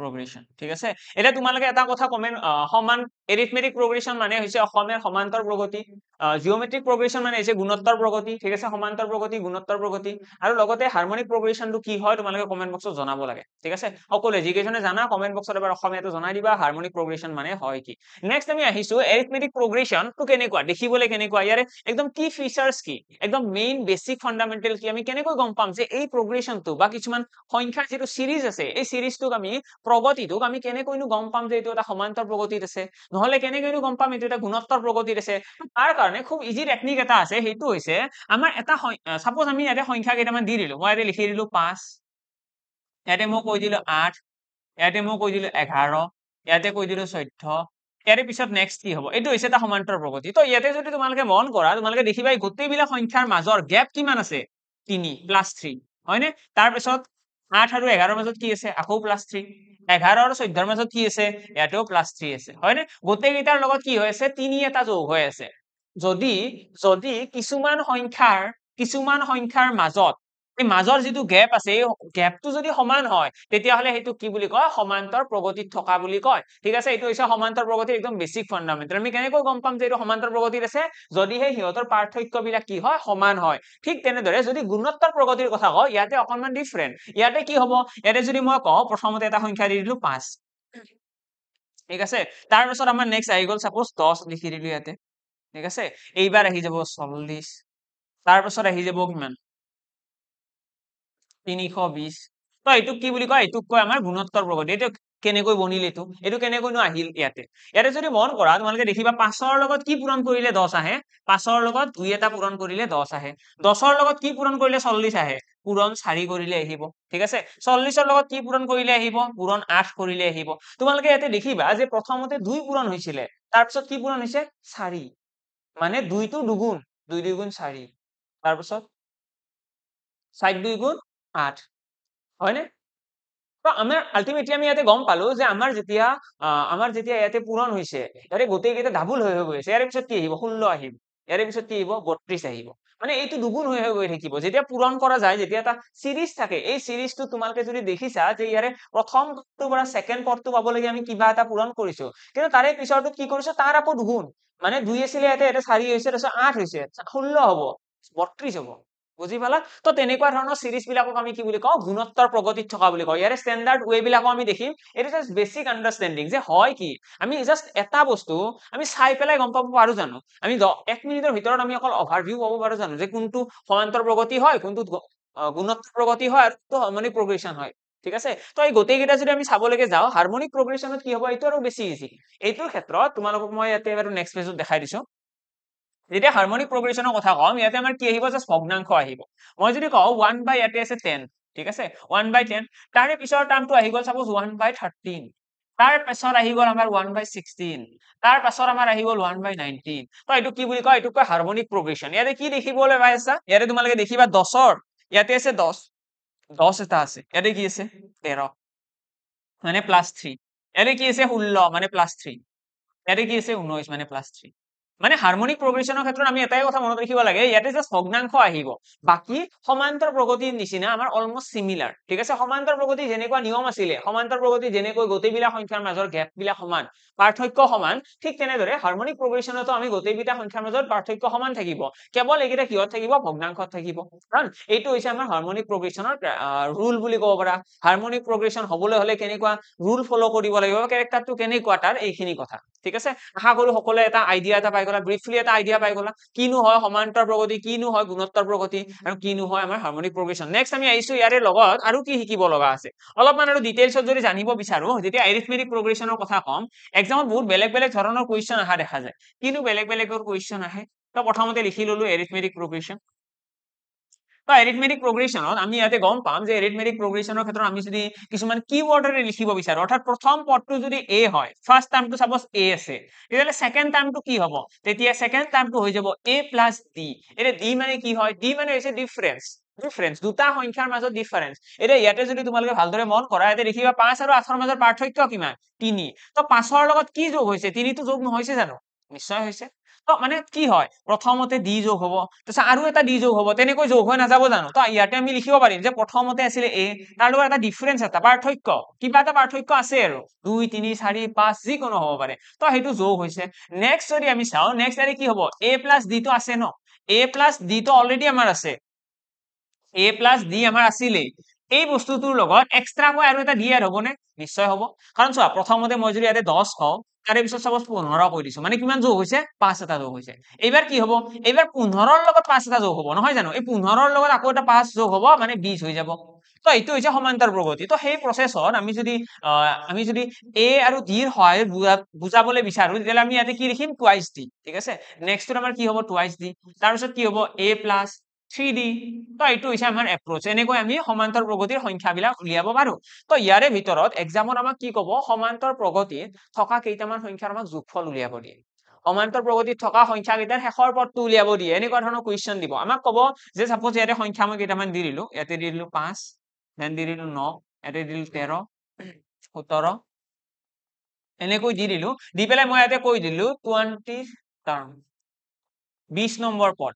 progression ঠিক আছে এটা তোমালোকে এটা কথা কমেন্ট সমান এৰিথমেটিক প্ৰগ্ৰেছন মানে হৈছে অসমৰ সমান্তৰ প্ৰগতি জিওমেট্ৰিক প্ৰগ্ৰেছন মানে হৈছে গুণোত্তৰ প্ৰগতি ঠিক আছে সমান্তৰ প্ৰগতি গুণোত্তৰ প্ৰগতি আৰু লগতে হাৰমনিক প্ৰগ্ৰেছনটো কি হয় তোমালোকে কমেন্ট বক্সত জনাব লাগে ঠিক আছে সকলোৱে যিকেইজনে জানা কমেন্ট বক্সত এবাৰ অসমীয়াটো জনাই দিবা হাৰমনিক প্ৰগ্ৰেছন মানে হয় কি নেক্সট আমি আহিছো এৰিথমেটিক প্ৰগ্ৰেছন তো কেনেকুৱা দেখিবলৈ কেনেকুৱা ইয়াৰে একদম কি ফিচাৰ্স কি একদম মেইন বেসিক ফান্ডামেন্টাল কি আমি কেনেকৈ গম পাম যে এই প্ৰগ্ৰেছনটো বা কিছুমান সংখ্যাৰ যেটো সিৰিজ আছে এই সিৰিজটোক আমি প্ৰগতিটোক আমি কেনেকৈনো গম পাম যে এইটো এটা সমান্তৰ প্ৰগতিত আছে নহলে কেনেকৈনো গম পাম এইটো এটা গুণোত্তৰ প্ৰগতিত আছে তাৰ কাৰণে খুব ইজি টেকনিক এটা আছে সেইটো হৈছে আমাৰ এটা সাপোজ আমি ইয়াতে সংখ্যা কেইটামান দি দিলো মই ইয়াতে লিখি দিলো 5 ইয়াতে মই কৈ দিলো 8 ইয়াতে মই কৈ দিলো 11 ইয়াতে কৈ দিলো 14 ইয়াৰে পিছত নেক্সট কি হ'ব এইটো হৈছে এটা সমান্তৰ প্ৰগতি তো ইয়াতে যদি তোমালোকে মন কৰা তোমালোকে দেখিবা গোটেইবিলাক সংখ্যাৰ মাজৰ গ্যাপ কিমান আছে 3 +3 হয়নে তাৰ পিছত 8 আৰু 11 মাজত কি আছে আকৌ +3 11 আৰু 14 মাজত কি আছে ইয়াতেও +3 আছে হয়নে গোটেই কেইটাৰ লগত কি হৈ আছে 3 এটা যোগ হৈ আছে যদি যদি কিছুমান সংখ্যাৰ মাজত এই মাজৰ যেটো গ্যাপ আছে এই গ্যাপটো যদি সমান হয় তেতিয়া হলে হেতু কি বুলি কয় সমান্তৰ প্ৰগতিত থকা বুলি কয় ঠিক আছে এটো হৈছে সমান্তৰ প্ৰগতিৰ একদম বেসিক ফান্ডামেন্টাল আমি কেনেকৈ গম পাম যে এটো সমান্তৰ প্ৰগতিত আছে যদিহে হিয়তৰ পাৰ্থক্যবিলাক কি হয় সমান হয় ঠিক তেনেদৰে যদি গুণোত্তৰ প্ৰগতিৰ কথা কও ইয়াতে অকনমান ডিফাৰেন্ট ইয়াতে কি হ'ব ইয়াতে যদি মই কও প্ৰথমতে এটা সংখ্যা দি দিলো 5 ঠিক আছে তাৰ পিছত আমাৰ নেক্সট আহি গল সাপোজ 10 লিখি দিলো ইয়াতে ঠিক আছে এইবাৰ আহি যাব 40 তাৰ পিছত আহি যাব কিমান 320 তো এইটো কি বুলি কয় এইটোক কয় আমাৰ গুণোত্তৰ প্ৰগতি এইটো কেনেকৈ বনিল এইটো কেনেকৈনো আহিল ইয়াতে যদি মন কৰা তোমালোকে দেখিবা 5 ৰ লগত কি পূৰণ কৰিলে 10 আহে 5 ৰ লগত 2 এটা পূৰণ কৰিলে 10 আহে 10 ৰ লগত কি পূৰণ কৰিলে 40 আহে পূৰণ 4 কৰিলে আহিব ঠিক আছে 40 ৰ লগত কি পূৰণ কৰিলে আহিব পূৰণ 8 কৰিলে আহিব তোমালোকে ইয়াতে দেখিবা যে প্ৰথমতে 2 পূৰণ হৈছিল তাৰ পিছত কি পূৰণ হৈছে 4 মানে 2 টো দুগুণ 2 দুগুণ 4 তাৰ পিছত 7 2 গুণ 8 হয়নে তো আমাৰ আলটিমেটলি আমি ইয়াতে গম পালো যে আমাৰ যেতিয়া ইয়াতে পূৰণ হৈছে ইয়াতে গোটেইকেইটা ডাবুল হৈ গৈছে ইয়াৰ পিছত কি আহিব 16 আহিব ইয়াৰ পিছত কি আহিব 32 আহিব মানে এইটো দুগুণ হৈ গৈ থাকিব যেতিয়া পূৰণ কৰা যায় যেতিয়া এটা সিৰিজ থাকে এই সিৰিজটো তোমালোকে যদি দেখিছা যে ইয়াৰে প্ৰথম পদটোৰ পৰা ছেকেণ্ড পদটো পাবলৈকে আমি কিবা এটা পূৰণ কৰিছো কিন্তু তাৰে পিছৰটোত কি কৰিছো তাৰ আকৌ দুগুণ মানে 2 আছিলে ইয়াতে 4 হৈছে তাৰপিছত 8 হৈছে 16 হ'ব 32 হ'ব বুজি পালা তো তেনেকুৱা ধৰণৰ সিৰিজ বিলাকক আমি কি বুলি কওঁ গুণোত্তৰ প্ৰগতিত থকা বুলি কওঁ ইয়াৰে ষ্টেণ্ডাৰ্ড ওয়ে বিলাকো আমি দেখিম ইট ইজ জাস্ট বেসিক আন্ডাৰষ্টেণ্ডিং যে হয় কি আমি জাস্ট এটা বস্তু আমি চাই পেলাই গম পাব পাৰো জানো আমি 1 মিনিটৰ ভিতৰত আমি অকল অভাৰভিউ পাব পাৰো জানো যে কোনটো সমান্তৰ প্ৰগতি হয় কোনটো গুণোত্তৰ প্ৰগতি হয় আৰু কোনটো হাৰমনিক প্ৰগ্ৰেছন হয় ঠিক আছে তো এই গোটেইকেইটা যদি আমি চাবলৈকে যাওঁ হাৰমনিক প্ৰগ্ৰেছনত কি হ'ব এইটো আৰু বেছি ইজি এইটোৰ ক্ষেত্ৰত তোমালোকক মই ইয়াতে এবাৰ নেক্সট পেজত দেখাই দিছো যেতিয়া হাৰমনিক প্ৰগ্ৰেছনৰ কথা কম ইয়াতে আমাৰ কি আহিব জাস্ট ভগ্নাংশ আহিব মই যদি কওঁ 1 বাই ইয়াতে আছে 10 ঠিক আছে 1 বাই 10 তাৰে পিছৰ টাৰ্মটো আহি গ'ল সাপোজ 1 বাই 13 তাৰ পাছত আহি গ'ল আমাৰ 1 বাই 16 তাৰ পাছত আমাৰ আহি গ'ল 1 বাই 19 তো এইটো কি বুলি কয় এইটো কয় হাৰমনিক প্ৰগ্ৰেছন ইয়াতে কি দেখিবলৈ পাই আছা ইয়াতে তোমালোকে দেখিবা 10ৰ ইয়াতে আছে 10 এটা আছে ইয়াতে কি আছে 13 মানে +3 ইয়াতে কি আছে 16 মানে +3 ইয়াতে কি আছে 19 মানে +3 মানে হাৰমনিক প্ৰগ্ৰেছনৰ ক্ষেত্ৰত আমি এটাই কথা মনত ৰাখিব লাগে ইয়াতে জাস্ট ভগ্নাংশ আহিব বাকি সমান্তৰ প্ৰগতিৰ নিচিনা আমাৰ অলমোস্ট সিমিলাৰ ঠিক আছে সমান্তৰ প্ৰগতি যেনেকুৱা নিয়ম আছিলে সমান্তৰ প্ৰগতি যেনেকৈ গোটেইবিলাক সংখ্যাৰ মাজৰ গ্যাপ বিলাক সমান পাৰ্থক্য সমান ঠিক তেনেদৰে হাৰমনিক প্ৰগ্ৰেছনতো আমি গোটেইবিটা সংখ্যাৰ মাজত পাৰ্থক্য সমান থাকিব কেৱল এইকেইটা কিহত থাকিব ভগ্নাংশত থাকিব কাৰণ এইটো হৈছে আমাৰ হাৰমনিক প্ৰগ্ৰেছনৰ ৰুল বুলি ক'ব পাৰা হাৰমনিক প্ৰগ্ৰেছন হ'বলৈ হলে কেনেকুৱা ৰুল ফলো কৰিব লাগিব ক্যাৰেক্টাৰটো কেনেকুৱা তাৰ এইখিনি কথা ঠিক আছে আশা কৰো সকলোৱে এটা আইডিয়া এটা পাই গলা ব্ৰিফলি এটা আইডিয়া পাই গলা কিনো হয় সমান্তৰ প্ৰগতি কিনো হয় গুণোত্তৰ প্ৰগতি আৰু কিনো হয় আমাৰ হাৰমনিক প্ৰগ্ৰেছন নেক্সট আমি আইছো ইয়াৰে লগত আৰু কি শিকিব লগা আছে অলপমান আৰু ডিটেইলছত যদি জানিব বিচাৰো যেতিয়া এৰিথমেটিক প্ৰগ্ৰেছনৰ কথা কম এক্সামত বহুত বেলেগ বেলেগ ধৰণৰ কোৱেশ্চন আহা দেখা যায় কিনো বেলেগ বেলেগৰ কোৱেশ্চন আহে তো প্ৰথমতে লিখি ললো এৰিথমেটিক প্ৰগ্ৰেছন তো এৰিথমেটিক প্ৰগ্ৰেছনত আমি ইয়াতে গম পাম যে এৰিথমেটিক প্ৰগ্ৰেছনৰ ক্ষেত্ৰত আমি যদি কিছুমান কিৱৰ্ডৰে লিখিব বিচাৰো অৰ্থাৎ প্ৰথম পদটো যদি a হয় ফাৰ্স্ট টাৰ্মটো সাপোজ a আছে তেতিয়ালে সেকেন্ড টাৰ্মটো কি হ'ব তেতিয়া সেকেন্ড টাৰ্মটো হৈ যাব a + d এটা d মানে কি হয় d মানে হৈছে ডিফাৰেন্স দুটা সংখ্যাৰ মাজত ডিফাৰেন্স এটা ইয়াতে যদি তোমালোকে ভালদৰে মন কৰা এতে দেখিবা 5 আৰু 8 ৰ মাজৰ পাৰ্থক্য কিমান 3 তো 5 ৰ লগত কি যোগ হৈছে 3 টো যোগ নহৈছে জানো নিশ্চয় হৈছে তো মানে কি হয় প্ৰথমতে d যোগ হ'ব তাৰপিছত আৰু এটা d যোগ হ'ব তেনেকৈ যোগ হৈ নাযাব জানো তো ইয়াতে আমি লিখিব পাৰিম যে প্ৰথমতে আছিল a তাৰ লগত এটা ডিফাৰেন্স এটা পাৰ্থক্য কিবা এটা পাৰ্থক্য আছে আৰু 2 3 4 5 যি কোনো হ'ব পাৰে তো হেতু যোগ হৈছে নেক্সট যদি আমি চাও নেক্সট আৰে কি হ'ব a + d তো আছে ন a + d তো অলৰেডি আমাৰ আছে a + d আমাৰ আছিলেই এই বস্তুটোৰ লগত এক্সট্ৰা কৈ আৰু এটা d এড হ'বনে নিশ্চয় হ'ব কাৰণ চোৱা প্ৰথমতে মই যদি ইয়াতে 10 কওঁ তাৰে পিছত সাপোজ 15 কৈ দিছো মানে কিমান যোগ হৈছে 5 এটা যোগ হৈছে এইবাৰ কি হ'ব এইবাৰ 15 ৰ লগত 5 এটা যোগ হ'ব নহয় জানো এই 15 ৰ লগত আকৌ এটা 5 যোগ হ'ব মানে 20 হৈ যাব তো এইটো হৈছে সমান্তৰ প্ৰগতি তো সেই প্ৰসেছত আমি যদি a আৰু d ৰ সহায়ত বুজাবলৈ বিচাৰো তেতিয়ালে আমি ইয়াতে কি লিখিম টুৱাইস d ঠিক আছে নেক্সটটো আমাৰ কি হ'ব টুৱাইস d তাৰ পিছত কি হ'ব a + 3d তো এইটো হৈছে আমাৰ এপ্ৰোচ এনেকৈ আমি সমান্তৰ প্ৰগতিৰ সংখ্যাবিলাক উলিয়াব পাৰো তো ইয়াৰে ভিতৰত এক্সামত আমাক কি ক'ব সমান্তৰ প্ৰগতিত থকা কেইটামান সংখ্যাৰ আমাক যোগফল উলিয়াব দিয়ে সমান্তৰ প্ৰগতিত থকা সংখ্যা কেইটাৰ শেষৰ পদটো উলিয়াব দিয়ে এনেকুৱা ধৰণৰ কোৱেশ্চন দিব আমাক ক'ব যে সাপোজ ইয়াতে সংখ্যা মই কেইটামান দি দিলো ইয়াতে দি দিলো 5 দেন দি দিলো 9 ইয়াতে দি দিলো 13 17 এনেকৈ দি দিলো দি পেলাই মই ইয়াতে কৈ দিলো 20 টাৰ্ম 20 নম্বৰ পদ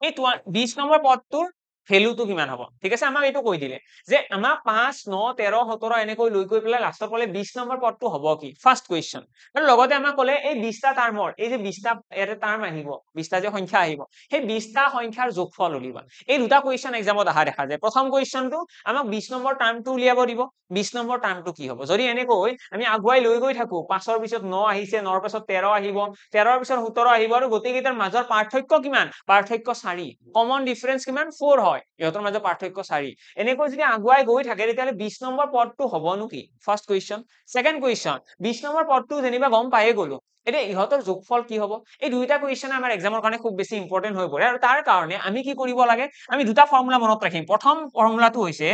এই 20 নম্বৰ পদটোৰ ভ্যালুটো কিমান হ'ব ঠিক আছে আমাক এইটো কৈ দিলে যে আমাক 5 9 13 17 এনেকৈ লৈ গৈ পেলাই লাষ্টত ক'লে 20 নম্বৰ পদটো হ'ব কি ফাৰ্স্ট কোৱেশ্চন আৰু লগতে আমাক ক'লে এই 20টা টাৰ্মৰ এই যে 20টা ইয়াতে টাৰ্ম আহিব 20টা যে সংখ্যা আহিব সেই 20টা সংখ্যাৰ যোগফল উলিয়াবা এই দুটা কোৱেশ্চন এক্সামত আহা দেখা যায় প্ৰথম কোৱেশ্চনটো আমাক 20 নম্বৰ টাৰ্মটো উলিয়াব দিব 20 নম্বৰ টাৰ্মটো কি হ'ব যদি এনেকৈ আমি আগুৱাই লৈ গৈ থাকো 5ৰ পিছত 9 আহিছে 9ৰ পিছত 13 আহিব 13ৰ পিছত 17 আহিব আৰু গোটেইকেইটাৰ মাজৰ পাৰ্থক্য কিমান পাৰ্থক্য 4 কমন ডিফাৰেন্স কিমান 4 হয় ইহঁতৰ মাজৰ পাৰ্থক্য 4 এনেকৈ যদি আগুৱাই গৈ থাকে তেতিয়ালে 20 নম্বৰ পদটো হ'বনো কি first question second question 20 number পদটো যেনিবা গম পায়ে গলো এতিয়া ইহঁতৰ যোগফল কি হ'ব এই দুইটা কোৱেশ্চন আমাৰ এক্সামৰ কাৰণে খুব বেছি ইম্পৰ্টেন্ট হৈ পৰে আৰু তাৰ কাৰণে আমি কি কৰিব লাগে আমি দুটা ফৰ্মুলা মনত ৰাখিম প্ৰথম ফৰ্মুলাটো হৈছে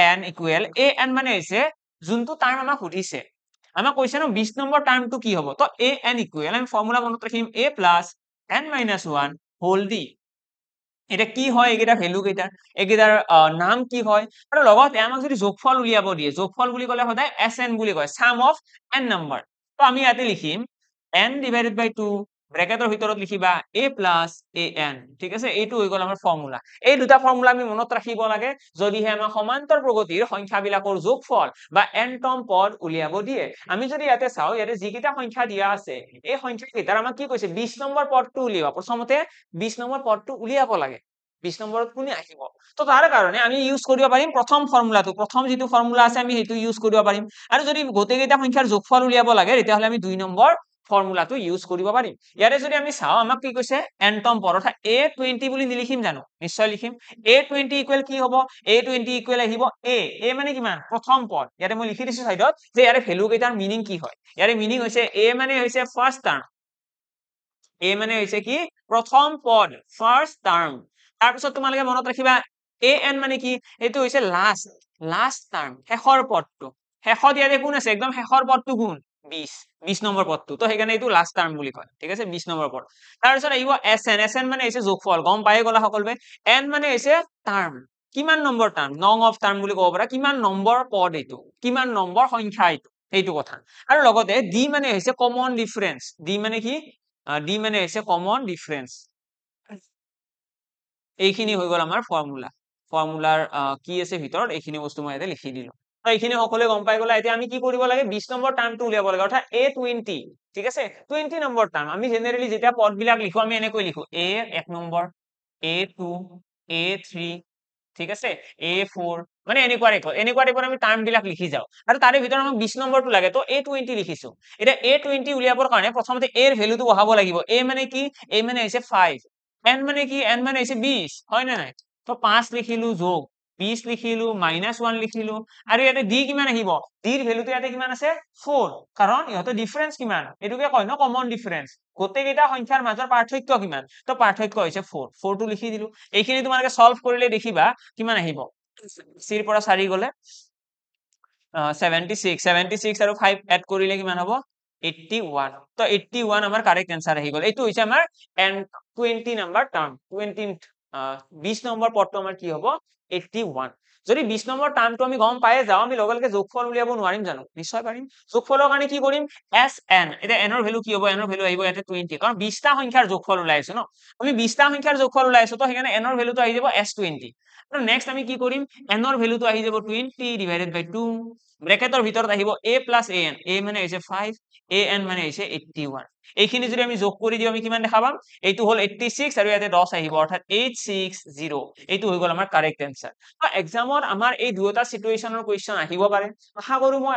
an = an মানে হৈছে যোনটো টাৰ্ম আমাক সুধিছে আমাক কৈছে ন 20 নম্বৰ টাৰ্মটো কি হ'ব তো an = আমি ফৰ্মুলা মনত ৰাখিম a + n - 1 হোল d এটা কি হয় এইকেইটা ভেলু কেইটাৰ এইকেইটাৰ নাম কি হয় আৰু লগতে আমাক যদি যোগফল উলিয়াব দিয়ে যোগফল বুলি ক'লে সদায় SN বুলি কয় sum of n number তো আমি ইয়াতে লিখিম n divided by 2 ব্ৰেকেটৰ ভিতৰত লিখিবা a plus an ঠিক আছে এইটো হৈ গ'ল আমাৰ ফৰ্মুলা এই দুটা ফৰ্মুলা আমি মনত ৰাখিব লাগে যদিহে আমাৰ সমান্তৰ প্ৰগতিৰ সংখ্যাবিলাকৰ যোগফল বা nতম পদ উলিয়াব দিয়ে আমি যদি ইয়াতে চাও ইয়াতে যিকেইটা সংখ্যা দিয়া আছে এই সংখ্যা কেইটাৰ আমাক কি কৈছে 20 নম্বৰ পদটো উলিয়াবা প্ৰথমতে 20 নম্বৰ পদটো উলিয়াব লাগে 20 নম্বৰত কোনে আহিব তো তাৰ কাৰণে আমি ইউজ কৰিব পাৰিম প্ৰথম ফৰ্মুলাটো প্ৰথম যিটো ফৰ্মুলা আছে আমি সেইটো ইউজ কৰিব পাৰিম আৰু যদি গোটেইকেইটা সংখ্যাৰ যোগফল উলিয়াব লাগে তেতিয়াহ'লে আমি 2 নম্বৰ ফৰ্মুলাটো ইউজ কৰিব পাৰিম ইয়াৰে যদি আমি চাও আমাক কি কৈছে nতম পদ অৰ্থাৎ a20 বুলি নিলিখিম জানো নিশ্চয় লিখিম a20 ইকুৱেল কি হ'ব a20 ইকুৱেল আহিব a মানে কিমান প্ৰথম পদ ইয়াতে মই লিখি দিছো সাইডত যে ইয়াৰে ভ্যালু কেইটাৰ মিনিং কি হয় ইয়াৰে মিনিং হৈছে a মানে হৈছে ফাৰ্স্ট টাৰ্ম a মানে হৈছে কি প্ৰথম পদ ফাৰ্স্ট টাৰ্ম তাৰপিছত তোমালোকে মনত ৰাখিবা an মানে কি এইটো হৈছে লাষ্ট টাৰ্ম শেষৰ পদটো শেষত ইয়াতে কোন আছে একদম শেষৰ পদটো কোন 20 নম্বৰ পদটো তো সেইকাৰণে এইটো লাষ্ট টাৰ্ম বুলি কয় ঠিক আছে 20 নম্বৰ পদ তাৰপিছত আহিব SN মানে হৈছে যোগফল গম পায়ে গলা সকলোৱে n মানে হৈছে টাৰ্ম কিমান নম্বৰ টাৰ্ম নং অফ টাৰ্ম বুলি ক'ব পাৰা কিমান নম্বৰ পদ এইটো কিমান নম্বৰ সংখ্যা এইটো কথা আৰু লগতে d মানে হৈছে কমন ডিফাৰেন্স d মানে কি d মানে হৈছে কমন ডিফাৰেন্স এইখিনি হৈ গ'ল আমাৰ ফৰ্মুলাৰ কি আছে ভিতৰত এইখিনি বস্তু মই ইয়াতে লিখি দিলো এইখিনি সকলোৱে গম পাই গলা এতিয়া আমি কি কৰিব লাগে 20 নম্বৰ টাৰ্মটো উলিয়াব লাগে অৰ্থাৎ a20 ঠিক আছে 20 নম্বৰ টাৰ্ম আমি জেনাৰেলি যেতিয়া পদবিলাক লিখো আমি এনেকৈ লিখো a 1 নম্বৰ a2 a3 ঠিক আছে a4 মানে এনেকুৱা টাইপৰ আমি টাৰ্ম বিলাক লিখি যাও আৰু তাৰে ভিতৰত আমাক 20 নম্বৰটো লাগে তো a20 লিখিছো এটা a20 উলিয়াবৰ কাৰণে প্ৰথমতে a ৰ ভ্যালুটো বহাব লাগিব a মানে কি a মানে হৈছে 5 n মানে কি n মানে হৈছে 20 হয় না নাই তো 5 লিখিলো যোগ 20 লিখিলো -1 লিখিলো আৰু ইয়াতে d কিমান আহিব d ৰ ভ্যালুটো ইয়াতে কিমান আছে 4 কাৰণ ইহতে ডিফাৰেন্স কিমান এটোকে কয় ন কমন ডিফাৰেন্স গোটেইকেইটা সংখ্যাৰ মাজৰ পাৰ্থক্য কিমান তো পাৰ্থক্য হৈছে 4 টো লিখি দিলো এইখিনি তোমালোকে সলভ কৰিলে দেখিবা কিমান আহিব c ৰ পৰা 4 গলে 76 আৰু 5 এড কৰিলে কিমান হ'ব 81 তো 81 আমাৰ কাৰেক্ট आंसर আহি গল এইটো হৈছে আমাৰ n20 নম্বৰ টাৰ্ম 20 নম্বৰ পদটো আমাৰ কি হ'ব 81 যদি 20 নম্বৰ টাৰ্মটো আমি গম পায়ে যাও আমি লগে লগে যোগফল উলিয়াব নোৱাৰিম জানো নিশ্চয় পাৰিম যোগফলৰ কাৰণে কি কৰিম SN এটা n ৰ ভ্যালু কি হ'ব n ৰ ভ্যালু আহিব ইয়াতে 20 কাৰণ 20টা সংখ্যাৰ যোগফল ওলাইছে ন আমি 20টা সংখ্যাৰ যোগফল ওলাইছো তো সেইকাৰণে n ৰ ভ্যালুটো আহি যাব S20 আৰু নেক্সট আমি কি কৰিম n ৰ ভ্যালুটো আহি যাব 20 ডিভাইডেড বাই 2 ব্ৰেকেটৰ ভিতৰত আহিব a plus an a মানে হৈছে 5 an মানে হৈছে 81 এইখিনি যদি আমি যোগ কৰি দিও আমি কিমান দেখা পাম এইটো হল 86 আৰু ইয়াতে 10 আহিব অৰ্থাৎ 860 এইটো হৈ গল আমাৰ কাৰেক্ট आंसर তো এক্সামত আমাৰ এই দুটা সিচুৱেচনৰ কোৱেশ্চন আহিব পাৰে আশা কৰো মই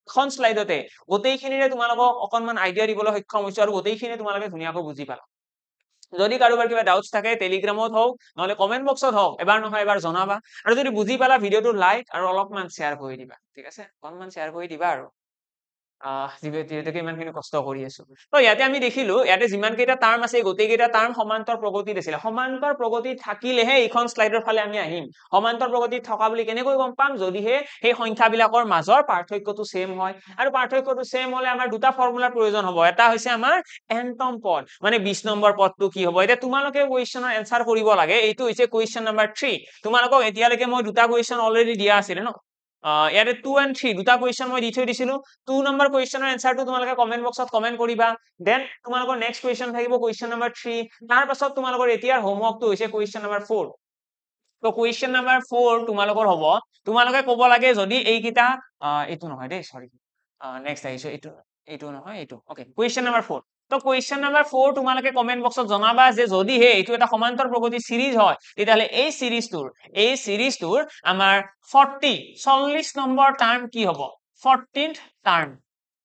এখন স্লাইডতে গোটেইখিনিৰে তোমালোকক অকনমান আইডিয়া দিবলৈ সক্ষম হৈছো আৰু গোটেইখিনি তোমালোকে ধুনীয়াকৈ বুজি পালা যদি কাৰোবাৰ কিবা ডাউটস থাকে টেলিগ্ৰামত হওক নহলে কমেন্ট বক্সত হওক এবাৰ নহয় এবাৰ জনাবা আৰু যদি বুজি পালা ভিডিওটো লাইক আৰু অলপমান শেয়াৰ কৰি দিবা ঠিক আছে অকনমান শেয়াৰ কৰি দিবা আৰু যিহেতুকে ইমানখিনি কষ্ট কৰি আছো তো ইয়াতে আমি দেখিলো ইয়াতে যিমান কেইটা টাৰ্ম আছে গোটেই কেইটা টাৰ্ম সমান্তৰ প্ৰগতিত আছিল সমান্তৰ প্ৰগতি থাকিলেহে এইখন স্লাইডৰ ফালে আমি আহিম সমান্তৰ প্ৰগতিত থকা বুলি কেনেকৈ গম পাম যদিহে সেই সংখ্যাবিলাকৰ মাজৰ পাৰ্থক্যটো সেম হয় আৰু পাৰ্থক্যটো সেম হলে আমাৰ দুটা ফৰ্মুলাৰ প্ৰয়োজন হ'ব এটা হৈছে আমাৰ nতম পদ মানে 20 নম্বৰ পদটো কি হ'ব এটা তোমালোকে কোৱেশ্চনৰ এনসাৰ কৰিব লাগে এইটো হৈছে কোৱেশ্চন নম্বৰ 3 তোমালোকক এতিয়ালৈকে মই দুটা কোৱেশ্চন অলৰেডি দিয়া আছিল ন ইয়াতে 2 and 3 দুটা কোৱেশ্চন মই দি থৈ দিছিলো 2 নম্বৰ কোৱেশ্চনৰ এনসাৰটো তোমালোকে কমেন্ট বক্সত কমেন্ট কৰিবা দেন তোমালোকৰ নেক্সট কোৱেশ্চন থাকিব কোৱেশ্চন নম্বৰ 3 তাৰ পাছত তোমালোকৰ এতিয়াৰ হোমৱৰ্কটো হৈছে কোৱেশ্চন নম্বৰ 4 তো কোৱেশ্চন নম্বৰ 4 তোমালোকৰ হ'ব তোমালোকে ক'ব লাগে যদি এইকিটা এইটো নহয় দেই সৰি নেক্সট আহিছো এইটো নহয় এইটো ওকে কোৱেশ্চন নম্বৰ 4 তো কোৱেশ্চন নম্বৰ 4 তোমালোকে কমেন্ট বক্সত জনাবা যে যদি হে এইটো এটা সমান্তৰ প্ৰগতি সিৰিজ হয় তেতিয়ালে এই সিৰিজটোৰ আমাৰ 40 নম্বৰ টাৰ্ম কি হ'ব 14th টাৰ্ম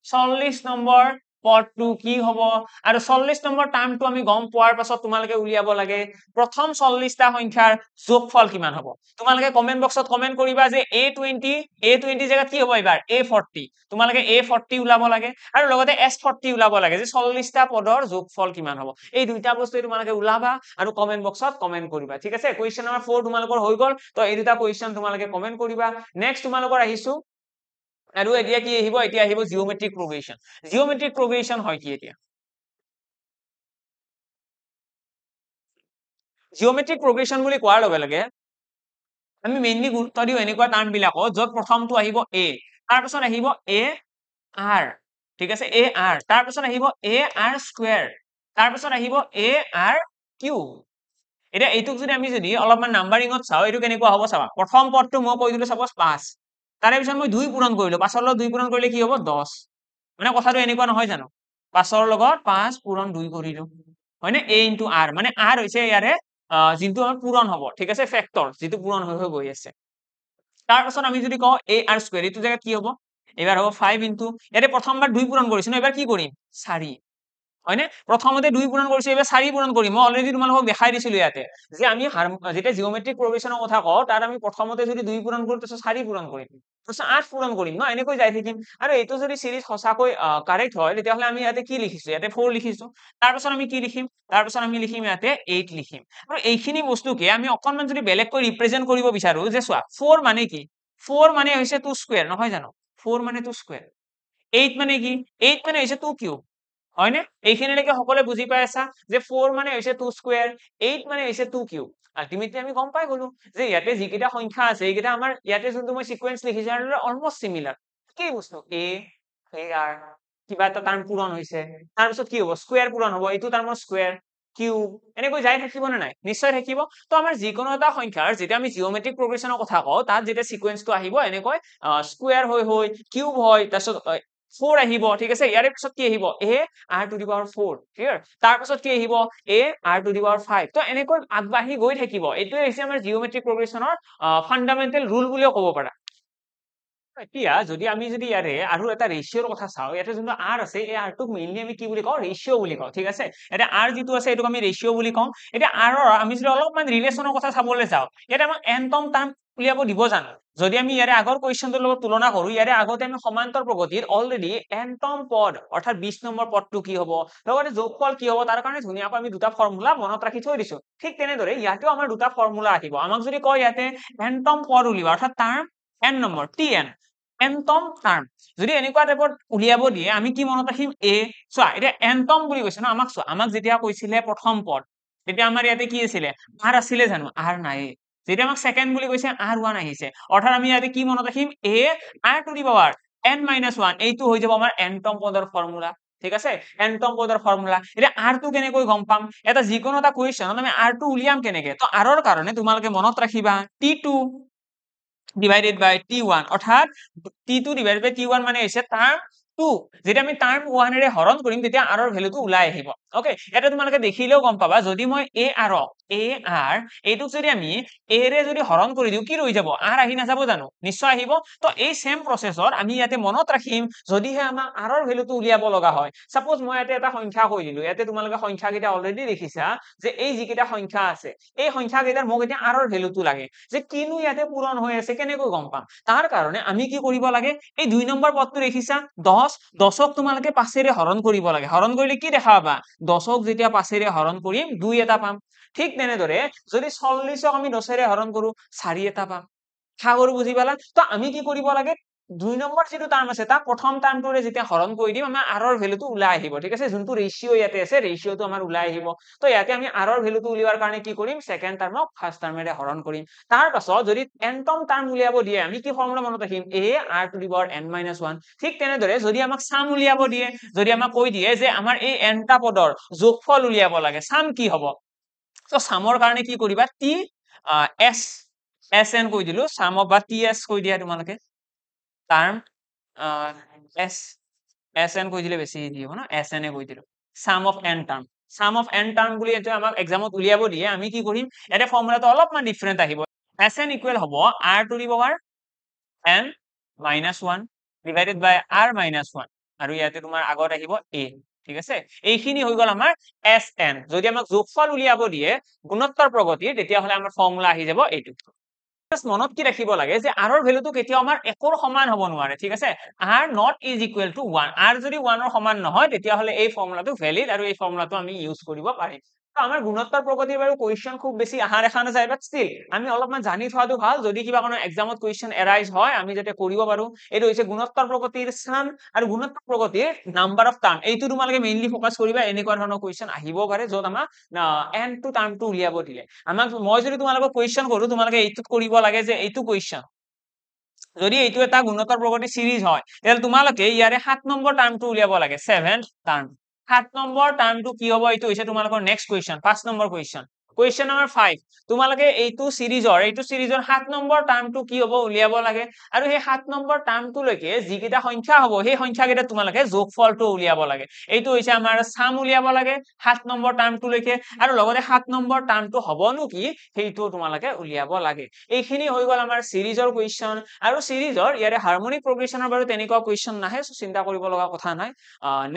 40 নম্বৰ পদটো কি হ'ব আৰু 40 নম্বৰ টাৰ্মটো আমি গম পোৱাৰ পাছত তোমালোকে উলিয়াব লাগে প্ৰথম 40টা সংখ্যাৰ যোগফল কিমান হ'ব তোমালোকে কমেন্ট বক্সত কমেন্ট কৰিবা যে a20 জায়গাত কি হ'ব এবাৰ a40 তোমালোকে a40 উলাব লাগে আৰু লগতে s40 উলাব লাগে যে 40টা পদৰ যোগফল কিমান হ'ব এই দুইটা বস্তু তোমালোকে উলাবা আৰু কমেন্ট বক্সত কমেন্ট কৰিবা ঠিক আছে কোৱেশ্চন নম্বৰ 4 তোমালোকৰ হৈ গল তো এই দুটা কোৱেশ্চন তোমালোকে কমেন্ট কৰিবা নেক্সট তোমালোকৰ আহিছো আৰু এতিয়া কি আহিব এতিয়া আহিব জিওমেট্ৰিক প্ৰগ্ৰেশন হয় কি এতিয়া জিঅমেট্ৰিক প্ৰগ্ৰেশ্যন বুলি কোৱাৰ লগে লগে আমি মেইনলি গুৰুত্ব দিওঁ এনেকুৱা টাৰ্ম বিলাকত য'ত প্ৰথমটো আহিব a, তাৰপিছত আহিব a r, ঠিক আছে, a r, তাৰপিছত আহিব a r স্কয়াৰ, তাৰপিছত আহিব a r কিউব। এতিয়া এইটোক যদি আমি যদি অলপমান নাম্বাৰিঙত চাওঁ, এইটো কেনেকুৱা হ'ব চাবা। প্ৰথম পদটো মই কৈ দিলো সাপোজ 5, তাৰে পিছত মই 2 পূৰণ কৰিলো, 5ৰ লগত 2 পূৰণ কৰিলে কি হ'ব 10। মানে কথাটো এনেকুৱা নহয় জানো, 5ৰ লগত 5 পূৰণ 2 কৰিলো, হয়নে, a into r, মানে r হৈছে ইয়াৰে যিটো আমাৰ পূৰণ হ'ব, ঠিক আছে, ফেক্টৰ যিটো পূৰণ হৈ গৈ আছে। তাৰপিছত আমি যদি কওঁ a r স্কয়াৰ, এইটো জেগাত কি হ'ব, এবাৰ হ'ব 5 into, ইয়াতে প্ৰথমবাৰ 2 পূৰণ কৰিছো ন, এবাৰ কি কৰিম 4, হয়নে, প্ৰথমতে 2 পূৰণ কৰিছো, এবাৰ 4 পূৰণ কৰিম। মই অলৰেডি তোমালোকক দেখাই দিছিলো ইয়াতে যে আমি যেতিয়া জিঅমেট্ৰিক প্ৰগ্ৰেশ্যনৰ কথা কওঁ, তাত আমি প্ৰথমতে যদি 2 পূৰণ কৰো, তাৰপিছত 4 পূৰণ কৰিম, তাৰপিছত 8 পূৰণ কৰিম ন, এনেকৈ যাই থাকিম। আৰু এইটো যদি সিৰিজ সঁচাকৈ কাৰেক্ট হয়, তেতিয়াহ'লে আমি ইয়াতে কি লিখিছো, ইয়াতে 4 লিখিছো, তাৰপিছত আমি কি লিখিম, তাৰপিছত আমি লিখিম ইয়াতে 8 লিখিম। আৰু এইখিনি বস্তুকে আমি অকনমান যদি বেলেগকৈ ৰিপ্ৰেজেন্ট কৰিব বিচাৰো, যে চোৱা 4 মানে কি, 4 মানে হৈছে 2 স্কয়াৰ, নহয় জানো, 4 মানে 2 স্কয়াৰ, 8 মানে কি, 8 মানে হৈছে 2 কিউব, হয়নে, এইখিনিলৈকে সকলোৱে বুজি পাই আছা যে 4 মানে হৈছে 2 স্কয়াৰ, 8 মানে হৈছে 2 কিউব। আলটিমেটলি আমি গম পাই গলো যে ইয়াতে যিকেইটা সংখ্যা আছে, এইকেইটা আমাৰ ইয়াতে যোনটো মই সিকোয়েন্স লিখিছো আৰু অলমোস্ট সিমিলাৰ। কি বস্তু a r, কিবা এটা টাৰ্ম পূৰণ হৈছে, তাৰপিছত কি হ'ব স্কয়াৰ পূৰণ হ'ব, এইটো টাৰ্মৰ স্কয়াৰ, কিউব, এনেকৈ যাই থাকিব নে নাই, নিশ্চয় থাকিব। তো আমাৰ যিকোনো এটা সংখ্যাৰ যেতিয়া আমি জিঅমেট্ৰিক প্ৰগ্ৰেশ্যনৰ কথা কওঁ, তাত যেতিয়া সিকোয়েন্সটো আহিব এনেকৈ স্কয়াৰ হৈ কিউব হয়, তাৰপিছত 4 আহিব, ঠিক আছে, ইয়াৰে পিছত কি আহিব a r to the power 4, clear, তাৰপিছত কি আহিব a r to the power 5। তো এনেকৈ আগবাঢ়ি গৈ থাকিব, এইটোৱে হৈছে আমাৰ জিঅমেট্ৰিক প্ৰগ্ৰেশ্যনৰ ফান্ডামেন্টেল ৰুল বুলিও ক'ব পাৰা। এতিয়া যদি আমি যদি ইয়াৰে আৰু এটা ৰেচিঅ'ৰ কথা চাওঁ, ইয়াতে যোনটো r আছে, এই r টোক মেইনলি আমি কি বুলি কওঁ, ৰেচিঅ' বুলি কওঁ, ঠিক আছে। এতিয়া r যিটো আছে এইটোক আমি ৰেচিঅ' বুলি কওঁ। এতিয়া r ৰ আমি যদি অলপমান ৰিলেশ্যনৰ কথা চাবলৈ যাওঁ, ইয়াতে আমাক nতম টাৰ্ম উলিয়াব দিব জানো। যদি আমি ইয়াৰে আগৰ কুৱেশ্যনটোৰ লগত তুলনা কৰো, ইয়াৰে আগতে আমি সমান্তৰ প্ৰগতিত অলৰেডি nতম পদ অৰ্থাৎ 20 নম্বৰ পদটো কি হ'ব, লগতে যোগফল কি হ'ব, তাৰ কাৰণে ধুনীয়াকৈ আমি দুটা ফৰ্মুলা মনত ৰাখি থৈ দিছো। ঠিক তেনেদৰে ইয়াতেও আমাৰ দুটা ফৰ্মুলা আহিব। আমাক যদি কয় ইয়াতে nতম পদ উলিওৱা, অৰ্থাৎ টাৰ্ম n নম্বৰ tn, nতম টাৰ্ম যদি এনেকুৱা টাইপত উলিয়াব দিয়ে, আমি কি মনত ৰাখিম a, চোৱা এতিয়া nতম বুলি কৈছে ন, আমাক চোৱা, আমাক যেতিয়া কৈছিলে প্ৰথম পদ, তেতিয়া আমাৰ ইয়াতে কি আছিলে, r আছিলে জানো, r নাই। যেতিয়া আমাক সেকেন্ড বুলি কৈছে r1 আহিছে, অৰ্থাৎ আমি ইয়াতে কি মনত ৰাখিম a r to the power n-1, এইটো হৈ যাব আমাৰ nতম পদৰ ফৰ্মুলা, ঠিক আছে, nতম পদৰ ফৰ্মুলা। এতিয়া r টো কেনেকৈ গম পাম, এটা যিকোনো এটা কুৱেশ্যনত আমি r টো উলিয়াম কেনেকে, তো r ৰ কাৰণে তোমালোকে মনত ৰাখিবা t2 divided by t1, অৰ্থাৎ t2 divided by t1 মানে হৈছে টাৰ্ম 2, যেতিয়া আমি টাৰ্ম 1 এৰে হৰণ কৰিম, তেতিয়া r ৰ ভ্যালুটো ওলাই আহিব। ওকে, এটা তোমালোকে দেখিলেও গম পাবা, যদি মই a r এইটোক যদি আমি a ৰে যদি হৰণ কৰি দিওঁ, কি ৰৈ যাব, r আহি নাযাব জানো, নিশ্চয় আহিব। তো এই সেম প্ৰসেসত আমি ইয়াতে মনত ৰাখিম, যদিহে আমাক r ৰ ভ্যালুটো উলিয়াব লগা হয়। সাপোজ মই ইয়াতে এটা সংখ্যা কৈ দিলো, ইয়াতে তোমালোকে সংখ্যা কেইটা অলৰেডি দেখিছা যে এই যিকেইটা সংখ্যা আছে, এই সংখ্যা কেইটাৰ মোক এতিয়া r ৰ ভ্যালুটো লাগে, যে কিনো ইয়াতে পূৰণ হৈ আছে, কেনেকৈ গম পাম। তাৰ কাৰণে আমি কি কৰিব লাগে, এই 2 নম্বৰ পদটো দেখিছা 10, 10ক তোমালোকে 5ৰে হৰণ কৰিব লাগে। হৰণ কৰিলে কি দেখা পাবা, 10ক যেতিয়া 5ৰে হৰণ কৰিম 2 এটা পাম। ঠিক তেনেদৰে যদি 40ক আমি 10ৰে হৰণ কৰো 4 এটা পাম। সাগৰ বুজি পালা। তো আমি কি কৰিব লাগে, 2 নম্বৰ যিটো টাৰ্ম আছে, তাক প্ৰথম টাৰ্মটোৰে যেতিয়া হৰণ কৰি দিম, আমাৰ r ৰ ভ্যালুটো ওলাই আহিব, ঠিক আছে, যোনটো ৰেচিঅ' ইয়াতে আছে, ৰেচিঅ'টো আমাৰ ওলাই আহিব। তো ইয়াতে আমি r ৰ ভ্যালুটো উলিওৱাৰ কাৰণে কি কৰিম, সেকেন্ড টাৰ্মক ফাৰ্স্ট টাৰ্মেৰে হৰণ কৰিম। তাৰ পাছত যদি nতম টাৰ্ম উলিয়াব দিয়ে, আমি কি ফৰ্মুলা মনত ৰাখিম, a r to the power n-1। ঠিক তেনেদৰে যদি আমাক সাম উলিয়াব দিয়ে, যদি আমাক কৈ দিয়ে যে আমাৰ এই nটা পদৰ যোগফল উলিয়াব লাগে, সাম কি হ'ব, তো সামৰ কাৰণে কি কৰিবা, t s n কৈ দিলো, সাম অফ বা ts কৈ দিয়া তোমালোকে, টাৰ্ম s n কৈ দিলে বেছি ইজি হ'ব ন, s n এ কৈ দিলো, sum of n term, sum of n term বুলি এইটো আমাক এক্সামত উলিয়াব দিয়ে, আমি কি কৰিম, ইয়াতে ফৰ্মুলাটো অলপমান ডিফাৰেন্ট আহিব। Sn ইকুৱেল হ'ব r to the power n-1 divided by r-1, আৰু ইয়াতে তোমাৰ আগত আহিব a, ঠিক আছে। এইখিনি হৈ গ'ল আমাৰ Sn। যদি আমাক যোগফল উলিয়াব দিয়ে গুণোত্তৰ প্ৰগতিৰ, তেতিয়াহ'লে আমাৰ ফৰ্মুলা আহি যাব এইটো। মনত কি ৰাখিব লাগে যে r ৰ ভ্যালুটো কেতিয়াও আমাৰ একোৰ সমান হ'ব নোৱাৰে, ঠিক আছে, r not is equal to 1, r যদি 1 ৰ সমান নহয়, তেতিয়াহ'লে এই ফৰ্মুলাটো ভ্যালিড আৰু এই ফৰ্মুলাটো আমি ইউজ কৰিব পাৰিম। আমাৰ গুণোত্তৰ প্ৰগতিৰ বাৰু কুৱেশ্যন খুব বেছি আহা দেখা নাযায়, বাট ষ্টিল আমি অলপমান জানি থোৱাটো ভাল, যদি কিবা কোনো এক্সামত কুৱেশ্যন এৰাইজ হয় আমি যাতে কৰিব পাৰো। এইটো হৈছে গুণোত্তৰ প্ৰগতিৰ স্থান আৰু গুণোত্তৰ প্ৰগতিৰ নাম্বাৰ অফ টাৰ্ম। এইটো তোমালোকে মেইনলি ফকাস কৰিবা, এনেকুৱা ধৰণৰ কুৱেশ্যন আহিব পাৰে য'ত আমাক n টো টাৰ্মটো উলিয়াব দিলে। আমাক মই যদি তোমালোকক কুৱেশ্যন কৰো, তোমালোকে এইটোত কৰিব লাগে যে এইটো কুৱেশ্যন যদি এইটো এটা গুণোত্তৰ প্ৰগতি সিৰিজ হয়, তেতিয়াহ'লে তোমালোকে ইয়াৰে 7 নম্বৰ টাৰ্মটো উলিয়াব লাগে, 7th টাৰ্ম। 7 নম্বৰ টাৰ্মটো কি হ'ব, এইটো হৈছে তোমালোকৰ next question, 5 number question. Question number 5, তোমালোকে এইটো সিৰিজৰ 7 নম্বৰ টাৰ্মটো কি হ'ব উলিয়াব লাগে, আৰু সেই 7 নম্বৰ টাৰ্মটোলৈকে যিকেইটা সংখ্যা হ'ব সেই সংখ্যাকেইটা তোমালোকে যোগফলটো উলিয়াব লাগে। এইটো হৈছে আমাৰ সাম উলিয়াব লাগে 7 নম্বৰ টাৰ্মটোলৈকে, আৰু লগতে 7 নম্বৰ টাৰ্মটো হ'বনো কি সেইটো তোমালোকে উলিয়াব লাগে। এইখিনি হৈ গ'ল আমাৰ সিৰিজৰ কুৱেশ্যন। আৰু সিৰিজৰ ইয়াৰে হাৰমনিক প্ৰগ্ৰেশ্যনৰ বাৰু তেনেকুৱা কুৱেশ্যন নাহে, সো চিন্তা কৰিব লগা কথা নাই।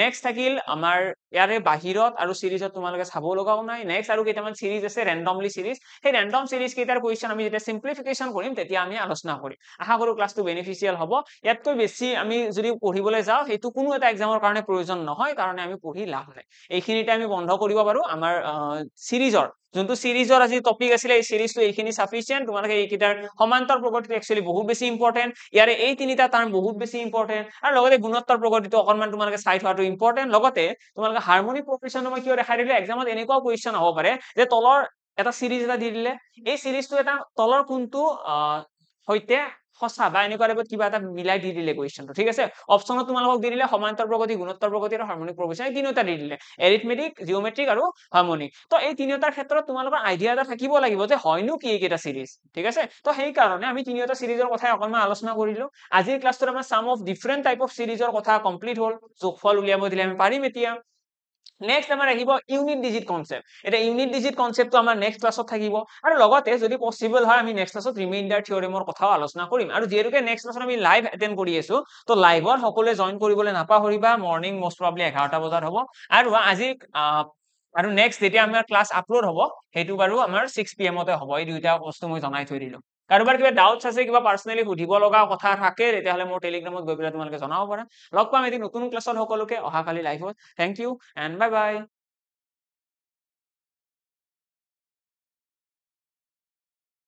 নেক্সট থাকিল আমাৰ ইয়াৰে বাহিৰত আৰু সিৰিজত তোমালোকে চাব লগাও নাই। নেক্সট আৰু কেইটামান সিৰিজ আছে ৰেন্ডমলি সিৰিজ, সেই ৰেন্ডম সিৰিজ কেইটাৰ কুৱেশ্যন আমি যেতিয়া সিম্পলিফিকেশন কৰিম তেতিয়া আমি আলোচনা কৰিম। আশা কৰো ক্লাসটো বেনিফিচিয়েল হ'ব। ইয়াতকৈ বেছি আমি যদি পঢ়িবলৈ যাওঁ সেইটো কোনো এটা এক্সামৰ কাৰণে প্ৰয়োজন নহয়, কাৰণ আমি পঢ়ি লাভ নাই। এইখিনিতে আমি বন্ধ কৰিব পাৰো আমাৰ সিৰিজৰ যোনটো সিৰিজৰ আজি টপিক আছিলে, এই সিৰিজটো এইখিনি সাফিচিয়েন্ট। তোমালোকে এইকেইটাৰ সমান্তৰ প্ৰগতিটো একচুয়ালি বহুত বেছি ইম্পৰ্টেন্ট, ইয়াৰে এই তিনিটা টাৰ্ম বহুত বেছি ইম্পৰ্টেন্ট, আৰু লগতে গুণোত্তৰ প্ৰগতিটো অকনমান তোমালোকে চাই থোৱাটো ইম্পৰ্টেন্ট। লগতে তোমালোকে হাৰমনিক প্ৰগ্ৰেশ্যনটো মই কিয় দেখাই দিলো, এক্সামত এনেকুৱা কুৱেশ্যন হ'ব পাৰে যে তলৰ এটা সিৰিজ এটা দি দিলে, এই সিৰিজটো এটা তলৰ কোনটো সৈতে সঁচা বা এনেকুৱা টাইপত কিবা এটা মিলাই দি দিলে কুৱেশ্যনটো, ঠিক আছে। অপচনত তোমালোকক দি দিলে সমান্তৰ প্ৰগতি, গুণোত্তৰ প্ৰগতি আৰু হাৰমনিক প্ৰগ্ৰেশ্যন, এই তিনিটা দি দিলে, এৰিথমেটিক, জিঅমেট্ৰিক আৰু হাৰমনিক। তো এই তিনিটাৰ ক্ষেত্ৰত তোমালোকৰ আইডিয়া এটা থাকিব লাগিব যে হয়নো কি এইকেইটা সিৰিজ, ঠিক আছে। তো সেই কাৰণে আমি তিনিটা সিৰিজৰ কথা অকনমান আলোচনা কৰিলো। আজিৰ ক্লাছটোত আমাৰ সাম অফ ডিফাৰেন্ট টাইপ অফ সিৰিজৰ কথা কমপ্লিট হ'ল। যোগফল উলিয়াব দিলে আমি পাৰিম এতিয়া। নেক্সট আমাৰ আহিব ইউনিট ডিজিট কনসেপ্ট। এটা ইউনিট ডিজিট কনসেপ্টটো আমাৰ নেক্সট ক্লাছত থাকিব, আৰু লগতে যদি পসিবল হয় আমি নেক্সট ক্লাছত ৰিমাইন্ডাৰ থিওৰেমৰ কথাও আলোচনা কৰিম। আৰু যেহেতুকে নেক্সট ক্লাছত আমি লাইভ এটেন্ড কৰি আছো, তো লাইভত সকলোৱে জয়েন কৰিবলৈ নাপাহৰিবা। মৰ্নিং মোষ্ট প্ৰবাবলি 11টা বজাত হ'ব, আৰু আজি আৰু নেক্সট যেতিয়া আমাৰ ক্লাছ আপলোড হ'ব সেইটো বাৰু আমাৰ 6 PM হ'ব। এই দুইটা বস্তু মই জনাই থৈ দিলো। কাৰোবাৰ কিবা ডাউটছ আছে, কিবা পাৰ্সোনালি সুধিব লগা কথা থাকে, তেতিয়াহ'লে মোৰ টেলিগ্ৰামত গৈ পেলাই তোমালোকে জনাব পাৰা। লগ পাম এদিন নতুন ক্লাছত সকলোকে অহাকালি লাইভত। Thank you and bye by.